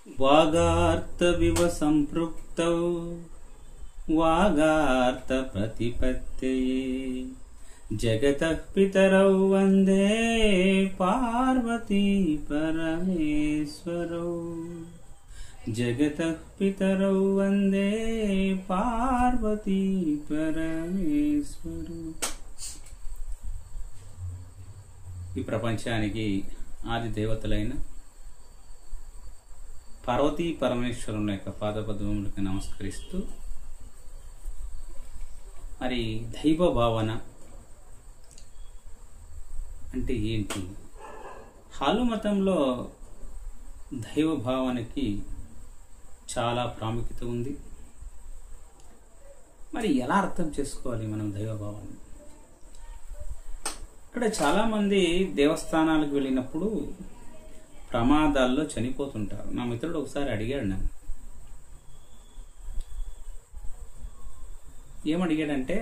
వాగార్తవివ సంపృక్తౌ వాగార్త ప్రతిపత్తయే జగతః పితరౌ వందే పార్వతీ పరమేశ్వరౌ. జగతః పితరౌ వందే పార్వతీ పరమేశ్వరౌ. ఈ ప్రపంచానికి ఆది దేవతలైన పార్వతీ పరమేశ్వరుల యొక్క పాదపద్మములకు నమస్కరిస్తూ, మరి దైవ భావన అంటే ఏంటి? హాలు మతంలో దైవ భావనకి చాలా ప్రాముఖ్యత ఉంది. మరి ఎలా అర్థం చేసుకోవాలి మనం దైవ భావాన్ని? ఇక్కడ చాలామంది దేవస్థానాలకు వెళ్ళినప్పుడు ప్రమాదాల్లో చనిపోతుంటారు. నా మిత్రుడు ఒకసారి అడిగాడు నన్ను, ఏమడిగాడంటే,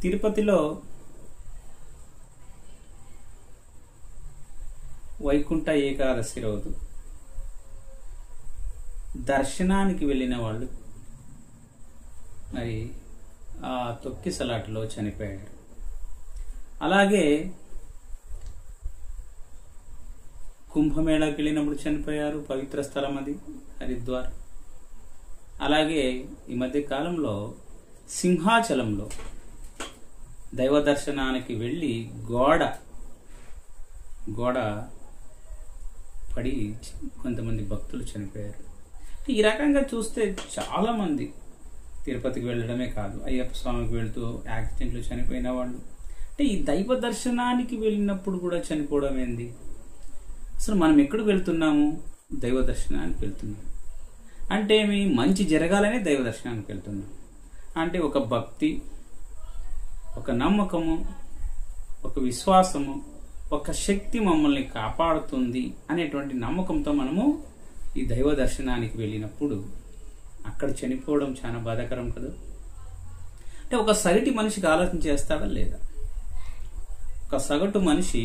తిరుపతిలో వైకుంఠ ఏకాదశి రోజు దర్శనానికి వెళ్ళిన వాళ్ళు మరి ఆ తొక్కిసలాటలో చనిపోయారు. అలాగే కుంభమేళాకి వెళ్ళినప్పుడు చనిపోయారు, పవిత్ర స్థలం అది హరిద్వార్. అలాగే ఈ మధ్య కాలంలో సింహాచలంలో దైవ దర్శనానికి వెళ్ళి గోడ పడి కొంతమంది భక్తులు చనిపోయారు. ఈ రకంగా చూస్తే చాలామంది తిరుపతికి వెళ్ళడమే కాదు, అయ్యప్ప స్వామికి వెళ్తూ యాక్సిడెంట్లు చనిపోయిన వాళ్ళు. అంటే ఈ దైవ దర్శనానికి వెళ్ళినప్పుడు కూడా చనిపోవడం ఏంది? అసలు మనం ఎక్కడికి వెళ్తున్నాము? దైవ దర్శనానికి వెళ్తున్నాము. అంటే మీ మంచి జరగాలనే దైవ దర్శనానికి వెళ్తున్నాం. అంటే ఒక భక్తి, ఒక నమ్మకము, ఒక విశ్వాసము, ఒక శక్తి మమ్మల్ని కాపాడుతుంది అనేటువంటి నమ్మకంతో మనము ఈ దైవ దర్శనానికి వెళ్ళినప్పుడు అక్కడ చనిపోవడం చాలా బాధాకరం కదా. అంటే ఒక సగటు మనిషికి ఆలోచన చేస్తాడా లేదా? ఒక సగటు మనిషి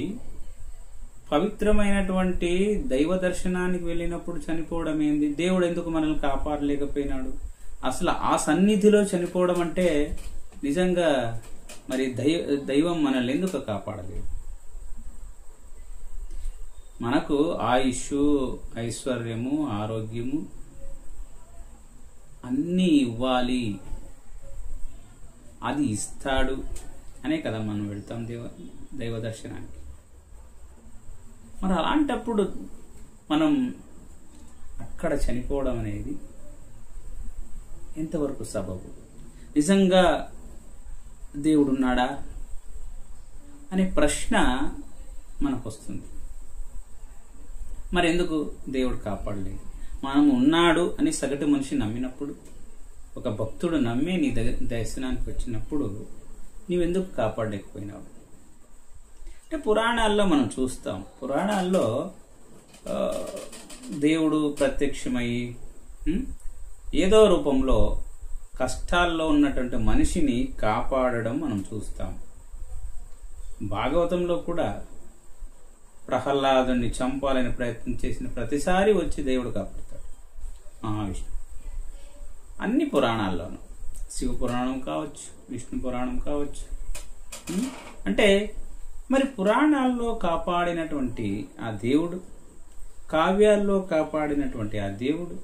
పవిత్రమైనటువంటి దైవ దర్శనానికి వెళ్ళినప్పుడు చనిపోవడం ఏంది? దేవుడు ఎందుకు మనల్ని కాపాడలేకపోయినాడు? అసలు ఆ సన్నిధిలో చనిపోవడం అంటే నిజంగా మరి దైవం మనల్ని ఎందుకు కాపాడలేదు? మనకు ఆయుష్, ఐశ్వర్యము, ఆరోగ్యము అన్నీ ఇవ్వాలి, అది ఇస్తాడు అనే కదా మనం వెళ్తాం దైవ దర్శనానికి. మరి అలాంటప్పుడు మనం అక్కడ చనిపోవడం అనేది ఎంతవరకు సబబు? నిజంగా దేవుడున్నాడా అనే ప్రశ్న మనకు వస్తుంది. మరి ఎందుకు దేవుడు కాపాడలేదు? మనం ఉన్నాడు అని సగటు మనిషి నమ్మినప్పుడు, ఒక భక్తుడు నమ్మి నీ దర్శనానికి వచ్చినప్పుడు నీవెందుకు కాపాడలేకపోయినావు? అంటే పురాణాల్లో మనం చూస్తాం, పురాణాల్లో దేవుడు ప్రత్యక్షమయ్యి ఏదో రూపంలో కష్టాల్లో ఉన్నటువంటి మనిషిని కాపాడడం మనం చూస్తాం. భాగవతంలో కూడా ప్రహ్లాదుని చంపాలని ప్రయత్నం చేసిన ప్రతిసారి వచ్చి దేవుడు కాపాడతాడు, మహావిష్ణు. అన్ని పురాణాల్లోనూ, శివ పురాణం కావచ్చు, విష్ణు పురాణం కావచ్చు. అంటే మరి పురాణాల్లో కాపాడినటువంటి ఆ దేవుడు, కావ్యాల్లో కాపాడినటువంటి ఆ దేవుడు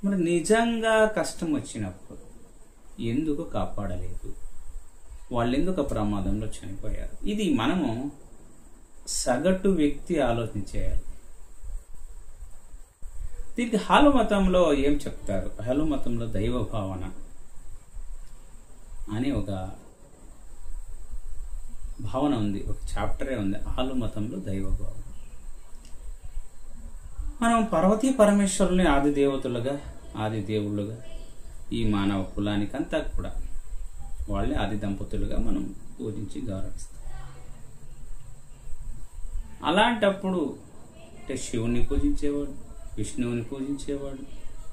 మరి నిజంగా కష్టం వచ్చినప్పుడు ఎందుకు కాపాడలేదు? వాళ్ళు ఎందుకు ప్రమాదంలో చనిపోయారు? ఇది మనము సగటు వ్యక్తి ఆలోచించేయాలి. దీనికి హాలు మతంలో ఏం చెప్తారు? హాలు మతంలో దైవ భావన అని ఒక భావన ఉంది, ఒక చాప్టరే ఉంది హాలు మతంలో దైవ భావన. మనం పార్వతీ పరమేశ్వరుని ఆది దేవతలుగా, ఆది దేవుళ్ళుగా, ఈ మానవ కులానికి అంతా కూడా వాళ్ళే ఆది దంపతులుగా మనం పూజించి గౌరవిస్తాం. అలాంటప్పుడు అంటే శివుణ్ణి పూజించేవాడు, విష్ణువుని పూజించేవాడు,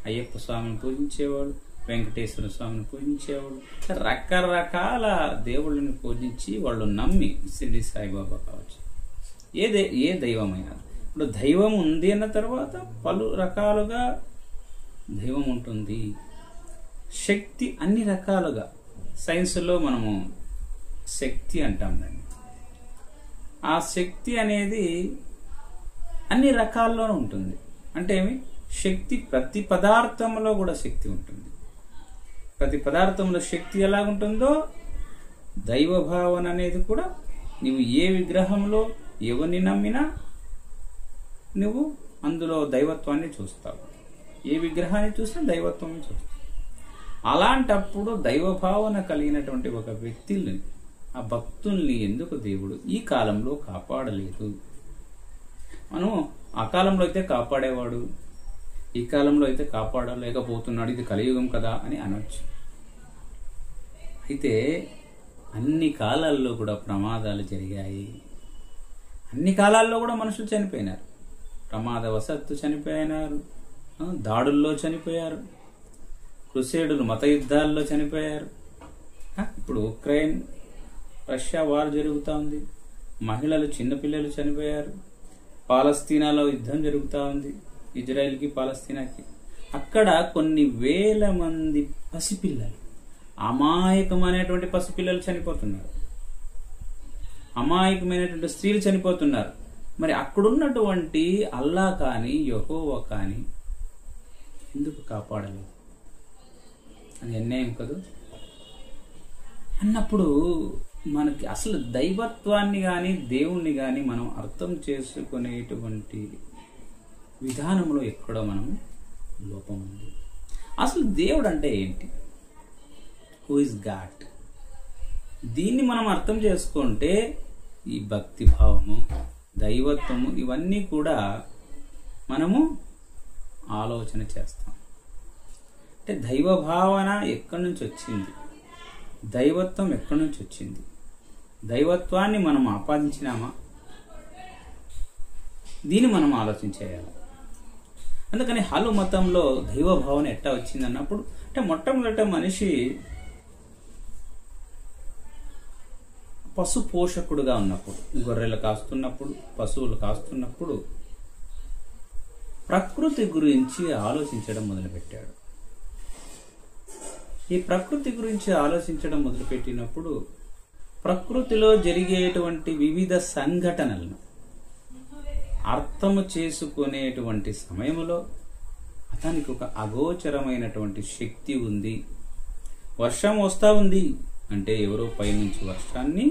అయ్యప్ప స్వామిని పూజించేవాడు, వెంకటేశ్వర స్వామిని పూజించేవాడు, రకరకాల దేవుళ్ళని పూజించి వాళ్ళు నమ్మి, షిరిడి సాయిబాబా కావచ్చు, ఏ దైవమైనా ఇప్పుడు దైవం ఉంది అన్న తర్వాత పలు రకాలుగా దైవం ఉంటుంది. శక్తి అన్ని రకాలుగా, సైన్స్లో మనము శక్తి అంటాం దాన్ని. ఆ శక్తి అనేది అన్ని రకాల్లోనూ ఉంటుంది. అంటే ఏమి, శక్తి ప్రతి పదార్థంలో కూడా శక్తి ఉంటుంది. ప్రతి పదార్థంలో శక్తి ఎలాగుంటుందో దైవ భావన అనేది కూడా, నువ్వు ఏ విగ్రహంలో ఎవరిని నమ్మినా నువ్వు అందులో దైవత్వాన్ని చూస్తావు. ఏ విగ్రహాన్ని చూసినా దైవత్వాన్ని చూస్తావు. అలాంటప్పుడు దైవ భావన కలిగినటువంటి ఒక వ్యక్తిని, ఆ భక్తుల్ని ఎందుకు దేవుడు ఈ కాలంలో కాపాడలేదు? మనం ఆ కాలంలో అయితే కాపాడేవాడు, ఈ కాలంలో అయితే కాపాడలేకపోతున్నాడు, ఇది కలియుగం కదా అని అనొచ్చు. అయితే అన్ని కాలాల్లో కూడా ప్రమాదాలు జరిగాయి. అన్ని కాలాల్లో కూడా మనుషులు చనిపోయినారు. ప్రమాదవశత్తు చనిపోయినారు, దాడుల్లో చనిపోయారు, క్రుసేడులు మత యుద్ధాల్లో చనిపోయారు. ఇప్పుడు ఉక్రెయిన్ రష్యా వార్ జరుగుతూ ఉంది, మహిళలు చిన్నపిల్లలు చనిపోయారు. పాలస్తీనాలో యుద్ధం జరుగుతూ ఉంది, ఇజ్రాయెల్కి పాలస్తీనాకి. అక్కడ కొన్ని వేల మంది పసిపిల్లలు, అమాయకమైనటువంటి పసిపిల్లలు చనిపోతున్నారు, అమాయకమైనటువంటి స్త్రీలు చనిపోతున్నారు. మరి అక్కడున్నటువంటి అల్లా కానీ యెహోవా కానీ ఎందుకు కాపాడలేదు? అది అన్యాయం కదా. అన్నప్పుడు మనకి అసలు దైవత్వాన్ని కానీ దేవుణ్ణి కానీ మనం అర్థం చేసుకునేటువంటి విధానంలో ఎక్కడో మనం లోపం ఉంది. అసలు దేవుడు అంటే ఏంటి? Who is God? దీన్ని మనం అర్థం చేసుకుంటే ఈ భక్తి భావము, దైవత్వము, ఇవన్నీ కూడా మనము ఆలోచన చేస్తాం. అంటే దైవ భావన ఎక్కడి నుంచి వచ్చింది? దైవత్వం ఎక్కడి నుంచి వచ్చింది? దైవత్వాన్ని మనం ఆపాదించినామా? దీన్ని మనం ఆలోచించేయాలి. అందుకని హాలు మతంలో దైవ భావన ఎట్టా వచ్చింది అన్నప్పుడు, అంటే మొట్టమొదట మనిషి పశు పోషకుడుగా ఉన్నప్పుడు, గొర్రెలు కాస్తున్నప్పుడు, పశువులు కాస్తున్నప్పుడు ప్రకృతి గురించి ఆలోచించడం మొదలుపెట్టాడు. ఈ ప్రకృతి గురించి ఆలోచించడం మొదలుపెట్టినప్పుడు ప్రకృతిలో జరిగేటువంటి వివిధ సంఘటనలను అర్థము చేసుకునేటువంటి సమయంలో అతనికి ఒక అగోచరమైనటువంటి శక్తి ఉంది. వర్షం వస్తూ ఉంది అంటే ఎవరో పైనుంచి వర్షాన్ని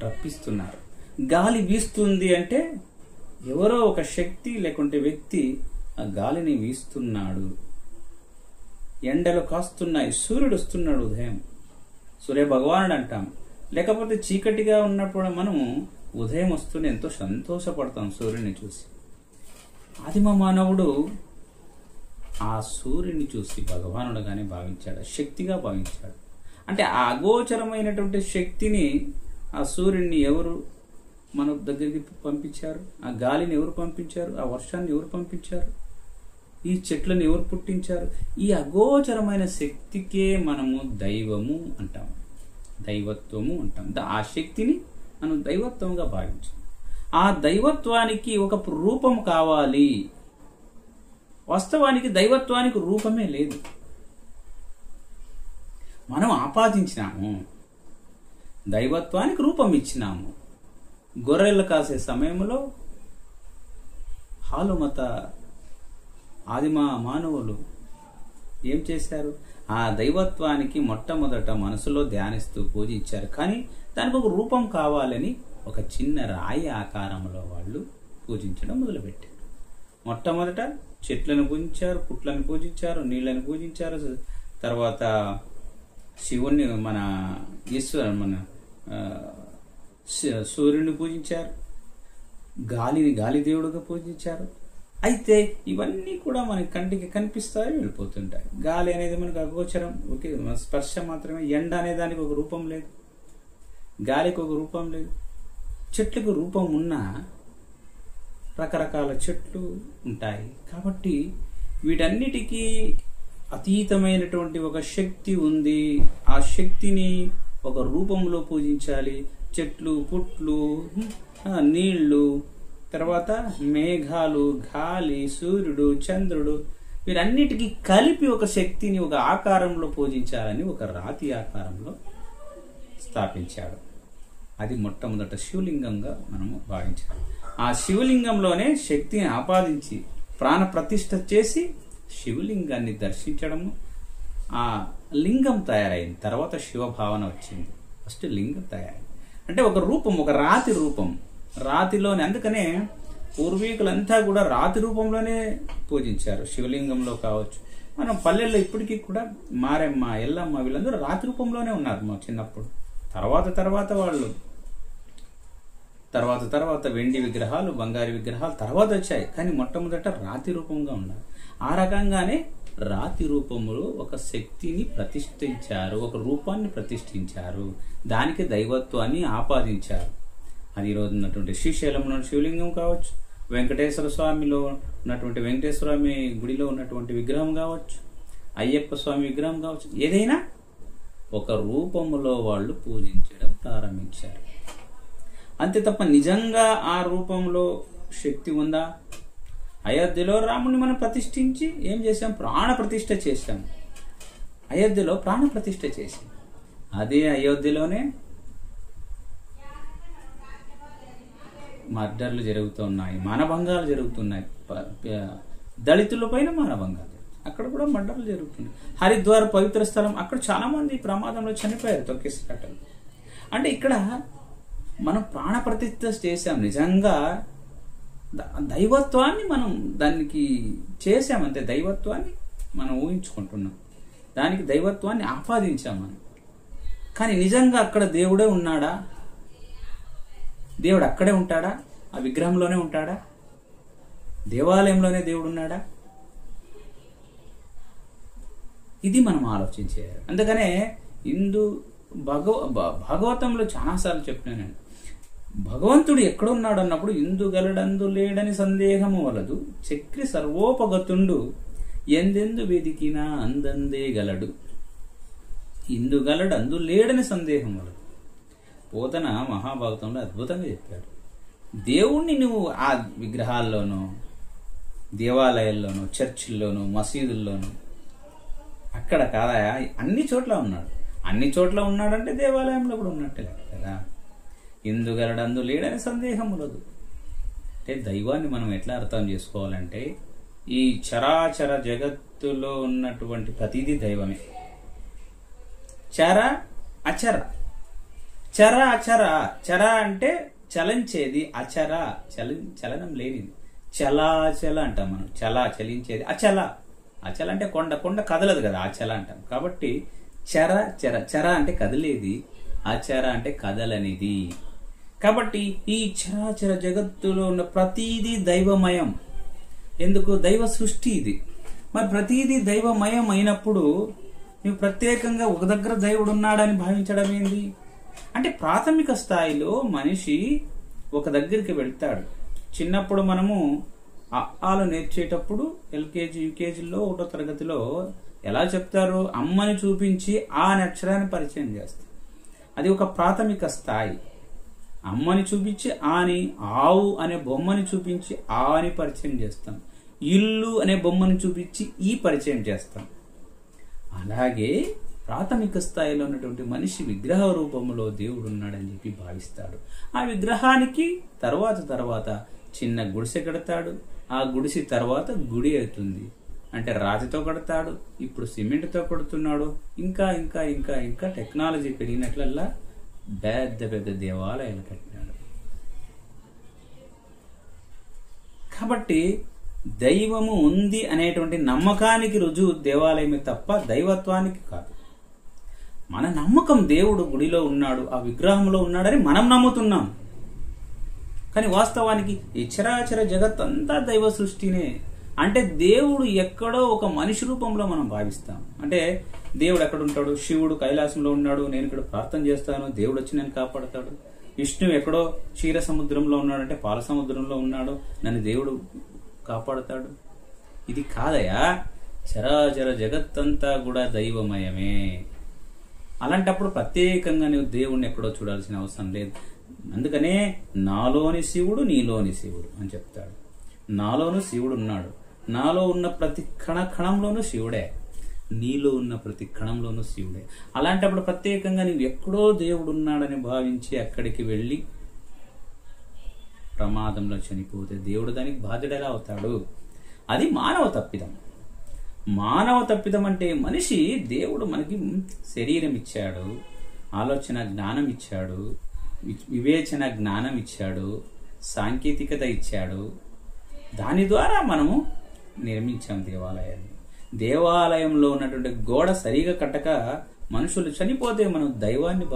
రప్పిస్తున్నారు. గాలి వీస్తుంది అంటే ఎవరో ఒక శక్తి లేకుంటే వ్యక్తి ఆ గాలిని వీస్తున్నాడు. ఎండలు కాస్తున్నాయి, సూర్యుడు వస్తున్నాడు ఉదయం, సూర్య భగవానుడు అంటాం. లేకపోతే చీకటిగా ఉన్నప్పుడు మనము ఉదయం వస్తూనే ఎంతో సంతోషపడతాం సూర్యుని చూసి. ఆదిమ మానవుడు ఆ సూర్యుని చూసి భగవానుడుగానే భావించాడు, శక్తిగా భావించాడు. అంటే ఆ అగోచరమైనటువంటి శక్తిని, ఆ సూర్యుడిని ఎవరు మన దగ్గరికి పంపించారు? ఆ గాలిని ఎవరు పంపించారు? ఆ వర్షాన్ని ఎవరు పంపించారు? ఈ చెట్లను ఎవరు పుట్టించారు? ఈ అగోచరమైన శక్తికే మనము దైవము అంటాం, దైవత్వము అంటాం. ఆ శక్తిని మనం దైవత్వంగా భావించాం. ఆ దైవత్వానికి ఒక రూపం కావాలి. వాస్తవానికి దైవత్వానికి రూపమే లేదు, మనం ఆపాదించినాము. దైవత్వానికి రూపం ఇచ్చినాము. గొర్రెలు కాసే సమయంలో హాలుమత ఆదిమ మానవులు ఏం చేశారు? ఆ దైవత్వానికి మొట్టమొదట మనసులో ధ్యానిస్తూ పూజించారు. కానీ దానికి ఒక రూపం కావాలని ఒక చిన్న రాయి ఆకారంలో వాళ్ళు పూజించడం మొదలుపెట్టారు. మొట్టమొదట చెట్లను పూజించారు, పుట్లను పూజించారు, నీళ్లను పూజించారు. తర్వాత శివుణ్ణి, మన ఈశ్వరు, మన సూర్యుని పూజించారు, గాలిని గాలిదేవుడుగా పూజించారు. అయితే ఇవన్నీ కూడా మనకి కంటికి కనిపిస్తాయి, వెళ్ళిపోతుంటాయి. గాలి అనేది మనకు అగోచరం, ఓకే, స్పర్శ మాత్రమే. ఎండ అనే దానికి ఒక రూపం లేదు, గాలికి ఒక రూపం లేదు. చెట్లకు రూపం ఉన్నా రకరకాల చెట్లు ఉంటాయి. కాబట్టి వీటన్నిటికీ అతీతమైనటువంటి ఒక శక్తి ఉంది. ఆ శక్తిని ఒక రూపంలో పూజించాలి. చెట్లు, పుట్లు, నీళ్లు, తర్వాత మేఘాలు, గాలి, సూర్యుడు, చంద్రుడు, వీరన్నిటికీ కలిపి ఒక శక్తిని ఒక ఆకారంలో పూజించాలని ఒక రాతి ఆకారంలో స్థాపించాడు. అది మొట్టమొదట శివలింగంగా మనము భావించాలి. ఆ శివలింగంలోనే శక్తిని ఆపాదించి ప్రాణ ప్రతిష్ఠ చేసి శివలింగాన్ని దర్శించడము, ఆ లింగం తయారైంది. తర్వాత శివభావన వచ్చింది. ఫస్ట్ లింగం తయారైంది అంటే ఒక రూపం, ఒక రాతి రూపం. రాతిలోనే, అందుకనే పూర్వీకులంతా కూడా రాతి రూపంలోనే పూజించారు. శివలింగంలో కావచ్చు, మనం పల్లెల్లో ఇప్పటికీ కూడా మారెమ్మ, ఎల్లమ్మ వీళ్ళందరూ రాతి రూపంలోనే ఉన్నారు మా చిన్నప్పుడు. తర్వాత వాళ్ళు తర్వాత వెండి విగ్రహాలు, బంగారు విగ్రహాలు తర్వాత వచ్చాయి. కానీ మొట్టమొదట రాతి రూపంగా ఉన్నారు. ఆ రకంగానే రాతి రూపంలో ఒక శక్తిని ప్రతిష్ఠించారు, ఒక రూపాన్ని ప్రతిష్ఠించారు, దానికి దైవత్వాన్ని ఆపాదించారు. అది ఈరోజు ఉన్నటువంటి శ్రీశైలంలో శివలింగం కావచ్చు, వెంకటేశ్వర స్వామిలో ఉన్నటువంటి వెంకటేశ్వర స్వామి గుడిలో ఉన్నటువంటి విగ్రహం కావచ్చు, అయ్యప్ప స్వామి విగ్రహం కావచ్చు, ఏదైనా ఒక రూపములో వాళ్ళు పూజించడం ప్రారంభించారు. అంతే తప్ప నిజంగా ఆ రూపంలో శక్తి ఉందా? అయోధ్యలో రాముని మనం ప్రతిష్ఠించి ఏం చేశాం? ప్రాణ ప్రతిష్ఠ చేశాం. అయోధ్యలో ప్రాణ ప్రతిష్ఠ చేశాం. అదే అయోధ్యలోనే మర్డర్లు జరుగుతున్నాయి, మానభంగాలు జరుగుతున్నాయి, దళితుల పైన మానభంగాలు, అక్కడ కూడా మర్డర్లు జరుగుతున్నాయి. హరిద్వార్ పవిత్ర స్థలం, అక్కడ చాలా మంది ప్రమాదంలో చనిపోయారు తొక్కిసలాటలు. అంటే ఇక్కడ మనం ప్రాణ ప్రతిష్ఠ చేశాం. నిజంగా దైవత్వాన్ని మనం దానికి చేశామంతే. దైవత్వాన్ని మనం ఊహించుకుంటున్నాం, దానికి దైవత్వాన్ని ఆపాదించాం మనం. కానీ నిజంగా అక్కడ దేవుడే ఉన్నాడా? దేవుడు అక్కడే ఉంటాడా? ఆ విగ్రహంలోనే ఉంటాడా? దేవాలయంలోనే దేవుడు ఉన్నాడా? ఇది మనం ఆలోచించేయాలి. అందుకనే భాగవతంలో చాలాసార్లు చెప్పినాను నేను, భగవంతుడు ఎక్కడున్నాడు అన్నప్పుడు ఇందుగలడందు లేడని సందేహము వలదు, చక్రి సర్వోపగతుండు ఎందెందు వెదికినా అందందే గలడు. ఇందుగలడు అందు లేడని సందేహం వలదు. పోతన మహాభారతంలో అద్భుతంగా చెప్పాడు. దేవుణ్ణి నువ్వు ఆ విగ్రహాల్లోనూ, దేవాలయాల్లోనూ, చర్చిల్లోనూ, మసీదుల్లోనూ, అక్కడ కాదా, అన్ని చోట్ల ఉన్నాడు. అన్ని చోట్ల ఉన్నాడంటే దేవాలయంలో కూడా ఉన్నట్టే కదా. ఇందుగలడందు లేడని సందేహం లేదు. అంటే దైవాన్ని మనం ఎట్లా అర్థం చేసుకోవాలంటే, ఈ చరాచర జగత్తులో ఉన్నటువంటి ప్రతిదీ దైవమే. చర అచర, చర అచర. చర అంటే చలించేది, అచర చలనం లేనిది. చలాచల అంటాం మనం, చలించేది. అచల అంటే కొండ కదలదు కదా, అచల అంటాం. కాబట్టి చర అంటే కదిలేది, అచర అంటే కదలనిది. కాబట్టి ఈ చరాచర జగత్తులో ఉన్న ప్రతీదీ దైవమయం. ఎందుకు? దైవ సృష్టి ఇది. మరి ప్రతీదీ దైవమయం అయినప్పుడు నువ్వు ప్రత్యేకంగా ఒక దగ్గర దేవుడు ఉన్నాడని భావించడం ఏంది? అంటే ప్రాథమిక స్థాయిలో మనిషి ఒక దగ్గరికి వెళ్తాడు. చిన్నప్పుడు మనము ఆలు నేర్చేటప్పుడు ఎల్కేజీ, యూకేజీలో, 1వ తరగతిలో ఎలా చెప్తారు? అమ్మని చూపించి ఆ అనే అక్షరాన్ని పరిచయం చేస్తారు. అది ఒక ప్రాథమిక స్థాయి. అమ్మని చూపించి ఆని, ఆవు అనే బొమ్మని చూపించి ఆ అని పరిచయం చేస్తాం. ఇల్లు అనే బొమ్మని చూపించి ఈ పరిచయం చేస్తాం. అలాగే ప్రాథమిక స్థాయిలో ఉన్నటువంటి మనిషి విగ్రహ రూపంలో దేవుడు ఉన్నాడని చెప్పి భావిస్తాడు. ఆ విగ్రహానికి తర్వాత చిన్న గుడిసె కడతాడు. ఆ గుడిసె తర్వాత గుడి అవుతుంది. అంటే రాతితో కడతాడు, ఇప్పుడు సిమెంట్తో కడుతున్నాడు. ఇంకా ఇంకా ఇంకా ఇంకా టెక్నాలజీ పెరిగినట్లల్లా పెద్ద దేవాలయాలు కట్టినాడు. కాబట్టి దైవము ఉంది అనేటువంటి నమ్మకానికి రుజువు దేవాలయమే తప్ప దైవత్వానికి కాదు. మన నమ్మకం దేవుడు గుడిలో ఉన్నాడు, ఆ విగ్రహంలో ఉన్నాడని మనం నమ్ముతున్నాం. కానీ వాస్తవానికి ఈ చరాచర జగత్ అంతా దైవ సృష్టినే. అంటే దేవుడు ఎక్కడో ఒక మనిషి రూపంలో మనం భావిస్తాం. అంటే దేవుడు ఎక్కడ ఉంటాడు? శివుడు కైలాసంలో ఉన్నాడు, నేను ఇక్కడ ప్రార్థన చేస్తాను, దేవుడు వచ్చి నన్ను కాపాడతాడు. విష్ణువు ఎక్కడో క్షీర సముద్రంలో ఉన్నాడు, అంటే పాల సముద్రంలో ఉన్నాడు, నన్ను దేవుడు కాపాడతాడు. ఇది కాదయా. చరాచర జగత్తంతా కూడా దైవమయమే. అలాంటప్పుడు ప్రత్యేకంగా నువ్వు దేవుణ్ణి ఎక్కడో చూడాల్సిన అవసరం లేదు. అందుకనే నాలోని శివుడు నీలోని శివుడు అని చెప్తాడు. నాలోను శివుడు ఉన్నాడు. నాలో ఉన్న ప్రతి కణంలోనూ శివుడే, నీలో ఉన్న ప్రతి కణంలోనూ శివుడే. అలాంటప్పుడు ప్రత్యేకంగా నువ్వు ఎక్కడో దేవుడు ఉన్నాడని భావించి అక్కడికి వెళ్ళి ప్రమాదంలో చనిపోతే దేవుడు దానికి బాధ్యుడు ఎలా అవుతాడు? అది మానవ తప్పిదం. మానవ తప్పిదం అంటే మనిషి, దేవుడు మనకి శరీరం ఇచ్చాడు, ఆలోచన జ్ఞానం ఇచ్చాడు, వివేచన జ్ఞానం ఇచ్చాడు, సాంకేతికత ఇచ్చాడు. దాని ద్వారా మనము నిర్మించాం దేవాలయాన్ని. దేవాలయంలో ఉన్నటువంటి గోడ సరిగా కట్టక మనుషులు చనిపోతే మనం దైవాన్ని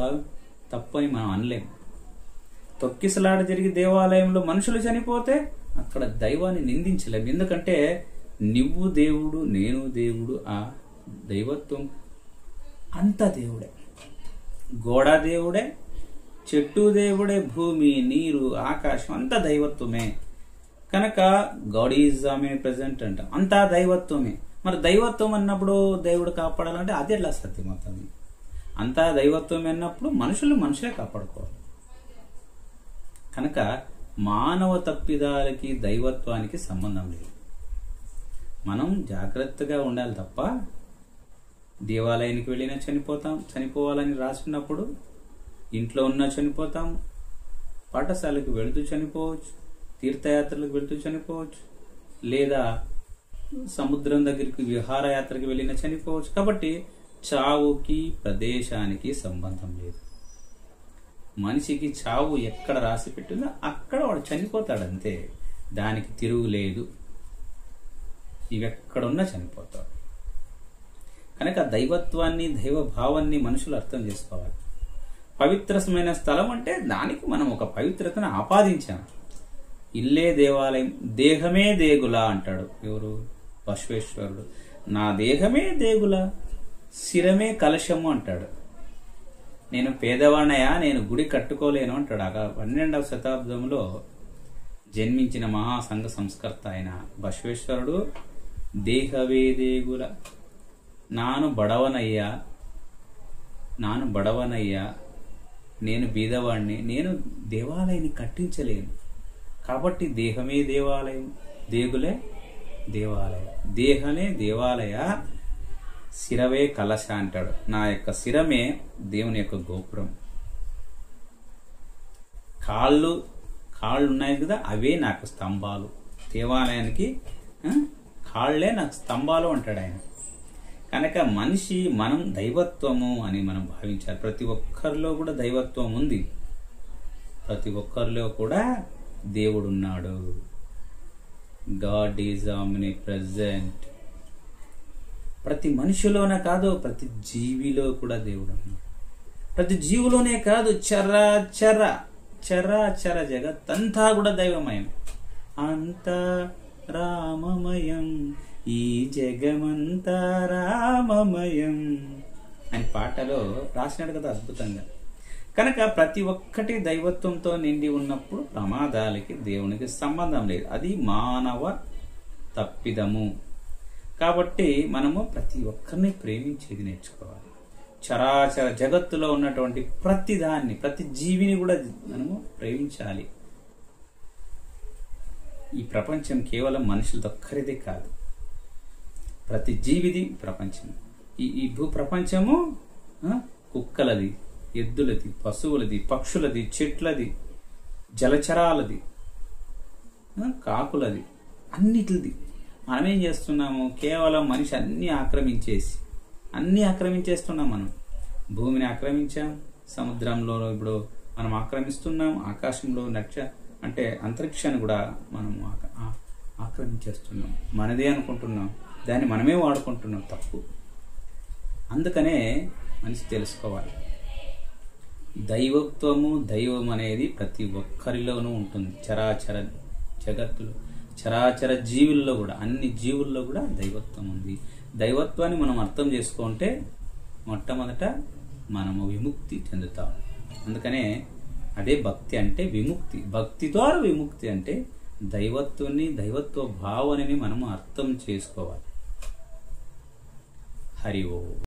తప్పని మనం అనలేము. తొక్కిసలాట జరిగి దేవాలయంలో మనుషులు చనిపోతే అక్కడ దైవాన్ని నిందించలేము. ఎందుకంటే నువ్వు దేవుడు, నేను దేవుడు, ఆ దైవత్వం అంతా దేవుడే. గోడ దేవుడే, చెట్టు దేవుడే, భూమి, నీరు, ఆకాశం అంతా దైవత్వమే. కనుక గాడ్ ఈజ్ ప్రెసెంట్ అంట, అంతా దైవత్వమే. మరి దైవత్వం అన్నప్పుడు దేవుడు కాపాడాలంటే అది ఎట్లా సాధ్యమవుతుంది? అంతా దైవత్వం అన్నప్పుడు మనుషులే కాపాడుకోవాలి. కనుక మానవ తప్పిదాలకి దైవత్వానికి సంబంధం లేదు. మనం జాగ్రత్తగా ఉండాలి తప్ప దేవాలయానికి వెళ్ళినా చనిపోవాలని రాసుకున్నప్పుడు ఇంట్లో ఉన్నా చనిపోతాం, పాఠశాలకు వెళుతూ చనిపోవచ్చు, తీర్థయాత్రలకు వెళుతూ చనిపోవచ్చు, లేదా సముద్రం దగ్గరికి విహారయాత్రకు వెళ్ళినా చనిపోవచ్చు. కాబట్టి చావుకి ప్రదేశానికి సంబంధం లేదు. మనిషికి చావు ఎక్కడ రాసి పెట్టిందో అక్కడ వాడు చనిపోతాడు, అంతే. దానికి తిరుగు లేదు. ఇవెక్కడున్నా చనిపోతాడు. కనుక దైవత్వాన్ని, దైవభావాన్ని మనుషులు అర్థం చేసుకోవాలి. పవిత్రమైన స్థలం అంటే దానికి మనం ఒక పవిత్రతను ఆపాదించాం. ఇల్లే దేవాలయం, దేహమే దేగుల అంటాడు ఎవరు? బసవేశ్వరుడు. నా దేహమే దేగుల, శిరమే కలశము అంటాడు. నేను పేదవాణయా, నేను గుడి కట్టుకోలేను అంటాడు. 12వ శతాబ్దంలో జన్మించిన మహాసంఘ సంస్కర్త అయిన బసవేశ్వరుడు దేహవే దేగుల, నాను బడవనయ్యా, నేను బీదవాణ్ణి, నేను దేవాలయాన్ని కట్టించలేను. కాబట్టి దేహమే దేవాలయం, దేగులే దేవాలయ, దేహమే దేవాలయ, శిరవే కలశ అంటాడు. నా యొక్క శిరమే దేవుని యొక్క గోపురం. కాళ్ళు ఉన్నాయి కదా, అవే నాకు స్తంభాలు. దేవాలయానికి కాళ్లే నాకు స్తంభాలు అంటాడు ఆయన. కనుక మనిషి, మనం దైవత్వము అని మనం భావించాలి. ప్రతి ఒక్కరిలో కూడా దైవత్వం ఉంది. ప్రతి ఒక్కరిలో కూడా దేవుడు ఉన్నాడు. God is present. ప్రతి మనిషిలోనే కాదు, ప్రతి జీవిలో కూడా దేవుడు ఉన్నాడు. ప్రతి జీవులోనే కాదు, చరాచర జగత్తంతా కూడా దైవమయం. అంతా రామమయం, ఈ జగమంతా రామమయం అని పాటలో రాసినాడు కదా అద్భుతంగా. కనుక ప్రతి ఒక్కటి దైవత్వంతో నిండి ఉన్నప్పుడు ప్రమాదాలకి దేవునికి సంబంధం లేదు. అది మానవ తప్పిదము. కాబట్టి మనము ప్రతి ఒక్కరిని ప్రేమించేది నేర్చుకోవాలి. చరాచర జగత్తులో ఉన్నటువంటి ప్రతి దాన్ని, ప్రతి జీవిని కూడా మనము ప్రేమించాలి. ఈ ప్రపంచం కేవలం మనుషులదొక్కరిదే కాదు, ప్రతి జీవిది ప్రపంచం. ఈ భూ ప్రపంచము కుక్కలది, ఎద్దులది, పశువులది, పక్షులది, చెట్లది, జలచరాలది, కాకులది, అన్నిటిది. మనమేం చేస్తున్నాము? కేవలం మనిషి అన్ని ఆక్రమించేస్తున్నాం. మనం భూమిని ఆక్రమించాం, సముద్రంలో ఇప్పుడు మనం ఆక్రమిస్తున్నాం, ఆకాశంలో అంటే అంతరిక్షాన్ని కూడా మనం ఆక్రమించేస్తున్నాం. మనదే అనుకుంటున్నాం, దాన్ని మనమే వాడుకుంటున్నాం. తప్పు. అందుకనే మనిషి తెలుసుకోవాలి, దైవత్వము, దైవం అనేది ప్రతి ఒక్కరిలోనూ ఉంటుంది. చరాచర జగత్తులో, చరాచర జీవుల్లో కూడా, అన్ని జీవుల్లో కూడా దైవత్వం ఉంది. దైవత్వాన్ని మనం అర్థం చేసుకుంటే మొట్టమొదట మనము విముక్తి చెందుతాం. అందుకనే అదే భక్తి అంటే విముక్తి. భక్తి ద్వారా విముక్తి అంటే దైవత్వాన్ని, దైవత్వ భావనని మనము అర్థం చేసుకోవాలి. హరి ఓం.